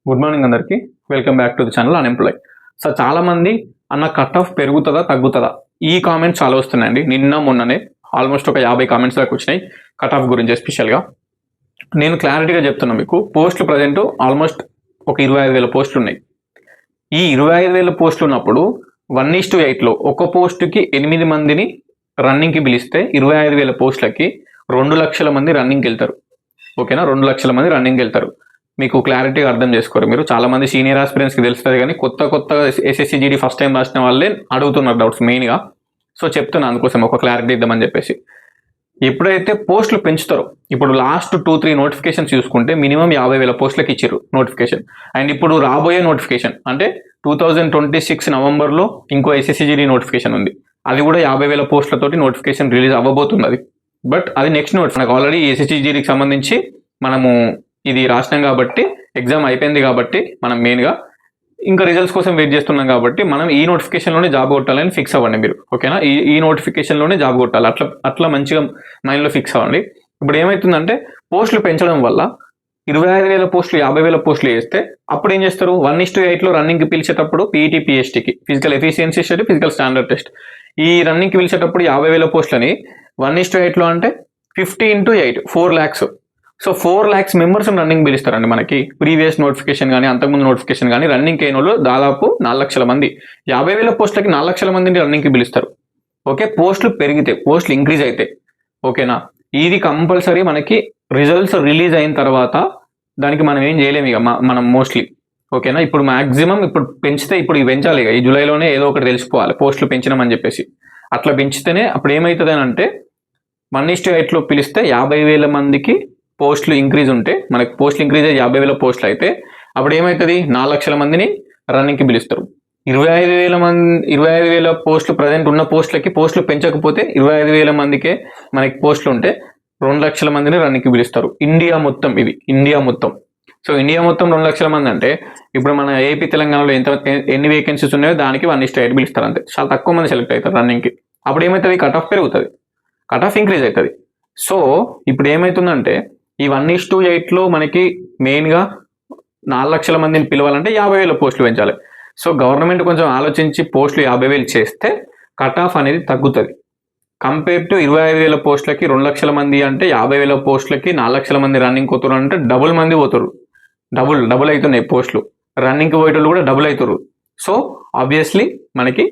Good morning అందరికీ. Welcome back to the channel unemploy. So చాలామంది అన్న కట్ ఆఫ్ పెరుగుతుందా తగ్గుతుందా ఈ కామెంట్స్ చాలా వస్తున్నాయండి. నిన్న మొన్ననే ఆల్మోస్ట్ ఒక 50 కామెంట్స్ దాకా వచ్చినాయి కట్ ఆఫ్ గురించి. ఎస్పెషల్గా నేను క్లారిటీగా చెప్తున్నా మీకు, పోస్టులు ప్రజెంట్ ఆల్మోస్ట్ ఒక 25,000 పోస్టులు ఉన్నాయి. ఈ 25,000 పోస్టులు ఉన్నప్పుడు 1:8లో ఒక పోస్టుకి 8 మందిని రన్నింగ్కి పిలిస్తే 25,000 పోస్టులకి 2 లక్షల మంది రన్నింగ్కి వెళ్తారు. ఓకేనా, 2 లక్షల మంది రన్నింగ్కి వెళ్తారు. మీకు క్లారిటీగా అర్థం చేసుకోరు. మీరు చాలా మంది సీనియర్ ఆస్పిరెంట్స్కి తెలుస్తుంది, కానీ కొత్త ఎస్ఎస్సి జీడీ ఫస్ట్ టైం రాసిన వాళ్ళే అడుగుతున్నారు డౌట్స్ మెయిన్గా. సో చెప్తున్నా అందుకోసం ఒక క్లారిటీ ఇద్దామని చెప్పేసి. ఎప్పుడైతే పోస్టులు పెంచుతారో, ఇప్పుడు లాస్ట్ 2-3 నోటిఫికేషన్స్ చూసుకుంటే మినిమం 50,000 పోస్టులకు ఇచ్చారు నోటిఫికేషన్. అండ్ ఇప్పుడు రాబోయే నోటిఫికేషన్ అంటే 2026 నవంబర్లో ఇంకో ఎస్ఎస్సి జీడీ నోటిఫికేషన్ ఉంది. అది కూడా 50,000 పోస్టులతోటి నోటిఫికేషన్ రిలీజ్ అవ్వబోతుంది. అది బట్ అది నెక్స్ట్ నోట్. మనకు ఆల్రెడీ ఎస్ఎస్సి జీడీకి సంబంధించి మనము ఇది రాసినాం కాబట్టి, ఎగ్జామ్ అయిపోయింది కాబట్టి మనం మెయిన్గా ఇంకా రిజల్ట్స్ కోసం వెయిట్ చేస్తున్నాం కాబట్టి మనం ఈ నోటిఫికేషన్లోనే జాబ్ కొట్టాలని ఫిక్స్ అవ్వండి మీరు. ఓకేనా, ఈ నోటిఫికేషన్లోనే జాబ్ కొట్టాలి. అట్లా మంచిగా మైండ్లో ఫిక్స్ అవ్వండి. ఇప్పుడు ఏమవుతుందంటే పోస్టులు పెంచడం వల్ల 25,000 పోస్టులు 50,000 పోస్టులు వేస్తే అప్పుడు ఏం చేస్తారు, 1:8లో రన్నింగ్కి పిలిచేటప్పుడు పీఈటీ పిఎస్టీకి physical efficiency study, physical standard test, ఈ రన్నింగ్కి పిలిచేటప్పుడు 50,000 పోస్టులని 1:8లో అంటే 50 × 8 4 lakhs. So 4 lakhs members running పిలుస్తారండి. మనకి ప్రీవియస్ నోటిఫికేషన్ కానీ అంతకుముందు నోటిఫికేషన్ కానీ రన్నింగ్ అయిన వాళ్ళు దాదాపు 4 లక్షల మంది. 50,000 పోస్టులకి 4 లక్షల మందిని రన్నింగ్కి పిలుస్తారు. ఓకే, పోస్టులు పెరిగితే, పోస్టులు ఇంక్రీజ్ అయితే, ఓకేనా, ఇది కంపల్సరీ మనకి రిజల్ట్స్ రిలీజ్ అయిన తర్వాత దానికి మనం ఏం చేయలేము ఇక మనం మోస్ట్లీ. ఓకేనా, ఇప్పుడు మ్యాక్సిమం ఇప్పుడు పెంచితే, ఇప్పుడు ఇవి పెంచాలి ఇక ఈ జూలైలోనే ఏదో ఒకటి తెలిసిపోవాలి పోస్టులు పెంచినామని చెప్పేసి. అట్లా పెంచితేనే అప్పుడు ఏమవుతుంది అని అంటే 1:8లో పిలిస్తే 50,000 మందికి పోస్టులు ఇంక్రీజ్ ఉంటే, మనకి పోస్టులు ఇంక్రీజ్ అయ్యి 50,000 పోస్టులు అయితే అప్పుడు ఏమవుతుంది, 4 లక్షల మందిని రన్నింగ్కి పిలుస్తారు. 25,000 పోస్టులు ప్రజెంట్ ఉన్న పోస్టులకి పోస్టులు పెంచకపోతే 25,000 మందికే మనకి పోస్టులు ఉంటే 2 లక్షల మందిని రన్నింగ్కి పిలుస్తారు. ఇండియా మొత్తం, ఇది ఇండియా మొత్తం. సో ఇండియా మొత్తం 2 లక్షల మంది అంటే ఇప్పుడు మన ఏపీ తెలంగాణలో ఎన్ని వేకెన్సీస్ ఉన్నాయో దానికి 1:8 పిలుస్తారు అంతే. చాలా తక్కువ మంది సెలెక్ట్ అవుతారు రన్నింగ్కి. అప్పుడు ఏమవుతుంది, కట్ ఆఫ్ పెరుగుతుంది, కట్ ఆఫ్ ఇంక్రీజ్ అవుతుంది. సో ఇప్పుడు ఏమవుతుందంటే ఈ 1:8లో మనకి మెయిన్గా 4 లక్షల మందిని పిలవాలంటే 50,000 పోస్టులు పెంచాలి. సో గవర్నమెంట్ కొంచెం ఆలోచించి పోస్టులు 50,000 చేస్తే కట్ ఆఫ్ అనేది తగ్గుతుంది. కంపేర్ టు 25,000 పోస్టులకి 2 లక్షల మంది అంటే 50,000 పోస్టులకి 4 లక్షల మంది రన్నింగ్ పోతున్నారు అంటే డబుల్ మంది పోతారు. డబుల్ అవుతున్నాయి పోస్టులు. రన్నింగ్కి పోయేటోళ్ళు కూడా డబుల్ అవుతారు. సో ఆబ్వియస్లీ మనకి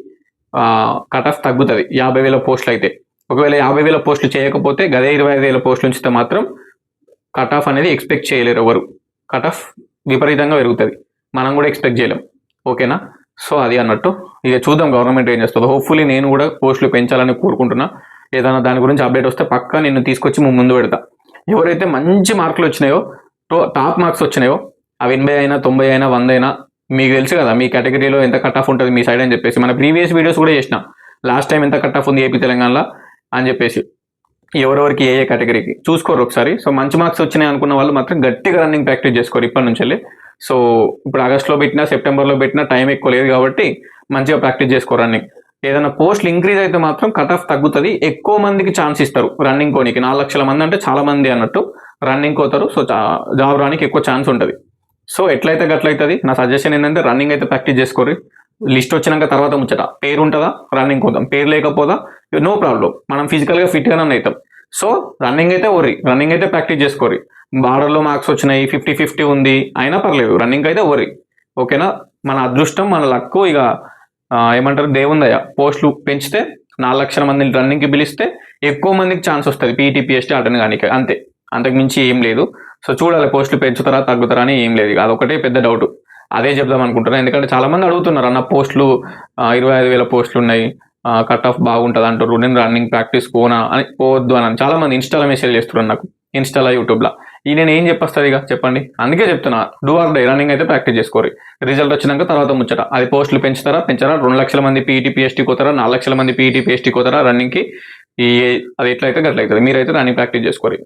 కట్ ఆఫ్ తగ్గుతుంది 50,000 పోస్టులు అయితే. ఒకవేళ 50,000 పోస్టులు చేయకపోతే గదే 25,000 పోస్టులు ఉంచితే మాత్రం కట్ ఆఫ్ అనేది ఎక్స్పెక్ట్ చేయలేరు ఎవరు. కట్ ఆఫ్ విపరీతంగా పెరుగుతుంది, మనం కూడా ఎక్స్పెక్ట్ చేయలేం. ఓకేనా, సో అది అన్నట్టు. ఇక చూద్దాం గవర్నమెంట్ ఏం చేస్తుందో. హోప్ఫుల్లీ నేను కూడా పోస్టులు పెంచాలని కోరుకుంటున్నా. ఏదైనా దాని గురించి అప్డేట్ వస్తే పక్కా నేను తీసుకొచ్చి ముందు పెడతా. ఎవరైతే మంచి మార్కులు వచ్చినాయో, టాప్ మార్క్స్ వచ్చినాయో, అవి 80 అయినా 90 అయినా 100 అయినా, మీకు తెలుసు కదా మీ కేటగిరీలో ఎంత కట్ ఆఫ్ ఉంటుంది మీ సైడ్ అని చెప్పేసి. మన ప్రీవియస్ వీడియోస్ కూడా చేసిన, లాస్ట్ టైం ఎంత కట్ ఆఫ్ ఉంది ఏపీ తెలంగాణలో అని చెప్పేసి, ఎవరెవరికి ఏ కేటగిరీకి చూసుకోరు ఒకసారి. సో మంచి మార్క్స్ వచ్చినాయి అనుకున్న వాళ్ళు మాత్రం గట్టిగా రన్నింగ్ ప్రాక్టీస్ చేసుకోరు ఇప్పటి నుంచి వెళ్ళి. సో ఇప్పుడు ఆగస్ట్లో పెట్టినా సెప్టెంబర్లో పెట్టినా టైం ఎక్కువ లేదు కాబట్టి మంచిగా ప్రాక్టీస్ చేసుకోరు రన్నింగ్. ఏదైనా పోస్టులు ఇంక్రీజ్ అయితే మాత్రం కట్ ఆఫ్ తగ్గుతుంది. ఎక్కువ మందికి ఛాన్స్ ఇస్తారు రన్నింగ్ కోనికి. 4 లక్షల మంది అంటే చాలా మంది అన్నట్టు రన్నింగ్ కోతారు. సో జాబ్ రానికి ఎక్కువ ఛాన్స్ ఉంటుంది. సో ఎట్లయితే గట్లయితుంది. నా సజెషన్ ఏంటంటే రన్నింగ్ అయితే ప్రాక్టీస్ చేసుకోరు. లిస్ట్ వచ్చినాక తర్వాత ముచ్చట. పేరు ఉంటుందా రన్నింగ్ కోద్దాం, పేరు లేకపోదా నో ప్రాబ్లం, మనం ఫిజికల్గా ఫిట్గానే అవుతాం. సో రన్నింగ్ అయితే రన్నింగ్ అయితే ప్రాక్టీస్ చేసుకోరు. బార్డర్లో మార్క్స్ వచ్చినాయి 50-50 ఉంది అయినా పర్లేదు, రన్నింగ్ అయితే ఓకేనా, మన అదృష్టం మన లక్కు ఇక ఏమంటారు దేవుందయ్య. పోస్టులు పెంచితే 4 లక్షల మందిని రన్నింగ్కి పిలిస్తే ఎక్కువ మందికి ఛాన్స్ వస్తుంది పీఈటీ పిఎస్టీ అటెండ్ కానీ, అంతే, అంతకు మించి ఏం లేదు. సో చూడాలి పోస్టులు పెంచుతారా తగ్గుతారా అని ఏం లేదు. అదొకటే పెద్ద డౌట్. అదే చెప్దాం అనుకుంటున్నాను. ఎందుకంటే చాలా మంది అడుగుతున్నారు, అన్న పోస్టులు 25,000 పోస్టులు ఉన్నాయి, కట్ ఆఫ్ బాగుంటుంది అంటారు, నేను రన్నింగ్ ప్రాక్టీస్ పోవద్దు అని చాలా మంది ఇన్స్టాలో మెసేజ్ చేస్తున్నారు నాకు, ఇన్స్టాలో యూట్యూబ్లో. నేను ఏం చెప్పొస్తుంది ఇక చెప్పండి. అందుకే చెప్తున్నా, డూ ఆర్ డై, రన్నింగ్ అయితే ప్రాక్టీస్ చేసుకోరు. రిజల్ట్ వచ్చినాక తర్వాత ముచ్చట. అది పోస్టులు పెంచారా 2 లక్షల మంది పీఈటీ పిఎస్టీ కోతారా, 4 లక్షల మంది పీఈటీ పిఎస్టీ కోతారా రన్నింగ్కి, అది ఎట్లయితే గట్లయితుంది. మీరైతే రన్నింగ్ ప్రాక్టీస్ చేసుకోరు.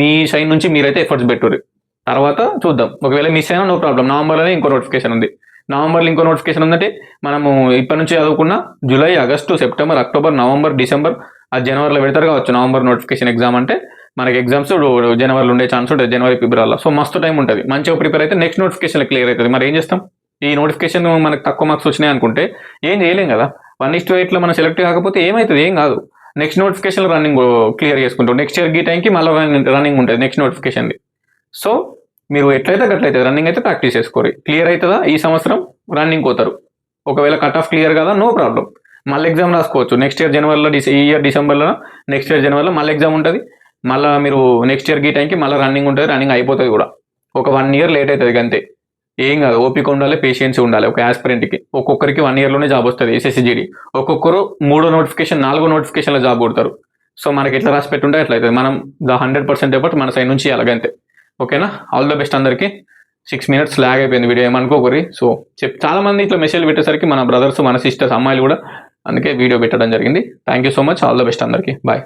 మీ సైడ్ నుంచి మీరైతే ఎఫర్ట్స్ పెట్టుర్రు. తర్వాత చూద్దాం, ఒకవేళ మిస్ అయినా నో ప్రాబ్లం. నవంబర్లోనే ఇంకో నోటిఫికేషన్ ఉంది. నవంబర్లో ఇంకో నోటిఫికేషన్ ఉందంటే మనము ఇప్పటి నుంచి చదువుకున్న July, August, September, October, November, December, అది జనవరిలో పెడతారు కావచ్చు నవంబర్ నోటిఫికేషన్ ఎగ్జామ్ అంటే మనకి ఎగ్జామ్స్ జనవరిలో ఉండే ఛాన్స్ ఉంటుంది, జనవరి ఫిబ్రవరిలో. సో మస్తు టైం ఉంటుంది, మంచిగా ప్రిపేర్ అయితే నెక్స్ట్ నోటిఫికేషన్ క్లియర్ అవుతుంది. మరి ఏం చేస్తాం, ఈ నోటిఫికేషన్ మనకు తక్కువ మార్క్స్ వచ్చినాయి అనుకుంటే ఏం చేయలేం కదా. 1:8లో మనం సెలెక్ట్ కాకపోతే ఏమవుతుంది, ఏం కాదు. నెక్స్ట్ నోటిఫికేషన్ రన్నింగ్ క్లియర్ చేసుకుంటాం. నెక్స్ట్ ఇయర్ ఈ టైంకి మళ్ళీ రన్నింగ్ ఉంటుంది నెక్స్ట్ నోటిఫికేషన్ది. సో మీరు ఎట్లయితే అట్లయితే రన్నింగ్ అయితే ప్రాక్టీస్ చేసుకోరు. క్లియర్ అవుతుందా ఈ సంవత్సరం రన్నింగ్ పోతారు. ఒకవేళ కట్ ఆఫ్ క్లియర్ కదా నో ప్రాబ్లం, మళ్ళీ ఎగ్జామ్ రాసుకోవచ్చు. నెక్స్ట్ ఇయర్ జనవరిలో, ఈ ఇయర్ డిసెంబర్లో, నెక్స్ట్ ఇయర్ జనవరిలో మళ్ళీ ఎగ్జామ్ ఉంటుంది. మళ్ళీ మీరు నెక్స్ట్ ఇయర్ ఈ టైంకి మళ్ళీ రన్నింగ్ ఉంటుంది, రన్నింగ్ అయిపోతుంది కూడా. ఒక 1 year లేట్ అవుతుంది అంతే, ఏం కాదు. ఓపిక ఉండాలి, పేషియన్స్ ఉండాలి. ఒక ఆస్పిరెంట్కి ఒక్కొక్కరికి 1 yearలోనే జాబ్ వస్తుంది SSCGD. ఒక్కొక్కరు 3 notification 4 notificationలో జాబ్ కొడతారు. సో మనకి ఎట్లా రాసి పెట్టుంటే అట్లా అవుతుంది. మనం 100% ఎఫర్ట్ మన సైడ్ నుంచి అలాగంతే. ఓకేనా, ఆల్ ద బెస్ట్ అందరికీ. 6 minutes లాగ్ అయిపోయింది వీడియో, ఏమనుకోకరి. సో చాలా మంది ఇట్లా మెసేజ్ పెట్టేసరికి మన బ్రదర్స్, మన సిస్టర్స్, అమ్మాయిలు కూడా, అందుకే వీడియో పెట్టడం జరిగింది. Thank you so much, all the best అందరికీ, బాయ్.